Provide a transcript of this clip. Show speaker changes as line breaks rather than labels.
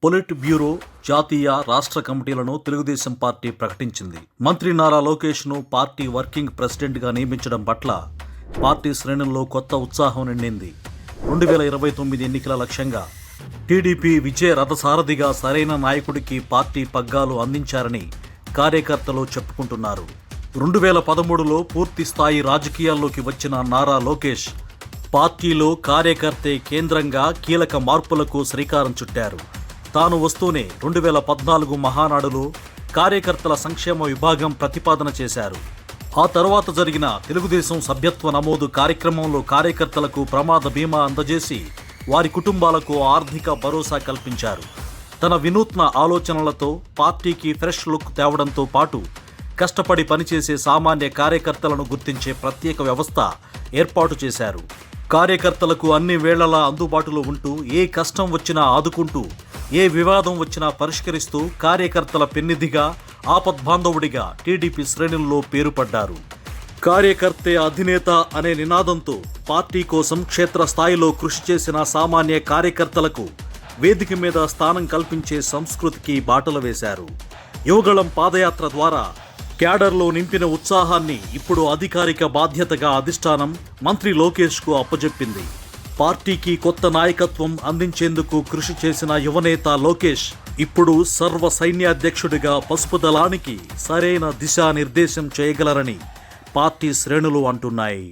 Polit bureau జాతీయ రాష్ట్ర కమిటీలను తెలుగుదేశం పార్టీ ప్రకటించింది. మంత్రి నారా లోకేష్ను పార్టీ వర్కింగ్ ప్రెసిడెంట్గా నియమించడం పట్ల పార్టీ శ్రేణుల్లో కొత్త ఉత్సాహం నిండింది. 2029 ఎన్నికల లక్ష్యంగా టీడీపీ విజయ రథసారథిగా సరైన నాయకుడికి పార్టీ పగ్గాలు అందించారని కార్యకర్తలు చెప్పుకుంటున్నారు. 2013లో పూర్తి స్థాయి రాజకీయాల్లోకి వచ్చిన నారా లోకేష్ పార్టీలో కార్యకర్తే కేంద్రంగా కీలక మార్పులకు శ్రీకారం చుట్టారు. తాను వస్తూనే 2014 మహానాడులో కార్యకర్తల సంక్షేమ విభాగం ప్రతిపాదన చేశారు. ఆ తర్వాత జరిగిన తెలుగుదేశం సభ్యత్వ నమోదు కార్యక్రమంలో కార్యకర్తలకు ప్రమాద బీమా అందజేసి వారి కుటుంబాలకు ఆర్థిక భరోసా కల్పించారు. తన వినూత్న ఆలోచనలతో పార్టీకి ఫ్రెష్ లుక్ తేవడంతో పాటు కష్టపడి పనిచేసే సామాన్య కార్యకర్తలను గుర్తించే ప్రత్యేక వ్యవస్థ ఏర్పాటు చేశారు. కార్యకర్తలకు అన్ని వేళలా అందుబాటులో ఉంటూ ఏ కష్టం వచ్చినా ఆదుకుంటూ ఏ వివాదం వచ్చినా పరిష్కరిస్తూ కార్యకర్తల పెన్నిధిగా ఆపద్బాంధవుడిగా టీడీపీ శ్రేణుల్లో పేరుపడ్డారు. కార్యకర్తే అధినేత అనే నినాదంతో పార్టీ కోసం క్షేత్రస్థాయిలో కృషి చేసిన సామాన్య కార్యకర్తలకు వేదిక మీద స్థానం కల్పించే సంస్కృతికి బాటలు వేశారు. యువగళం పాదయాత్ర ద్వారా క్యాడర్లో నింపిన ఉత్సాహాన్ని ఇప్పుడు అధికారిక బాధ్యతగా అధిష్టానం మంత్రి లోకేష్కు అప్పజెప్పింది. పార్టీకి కొత్త నాయకత్వం అందించేందుకు కృషి చేసిన యువనేత లోకేష్ ఇప్పుడు సర్వ సైన్యాధ్యక్షుడిగా పసుపు దళానికి సరైన దిశానిర్దేశం చేయగలరని పార్టీ శ్రేణులు అంటున్నాయి.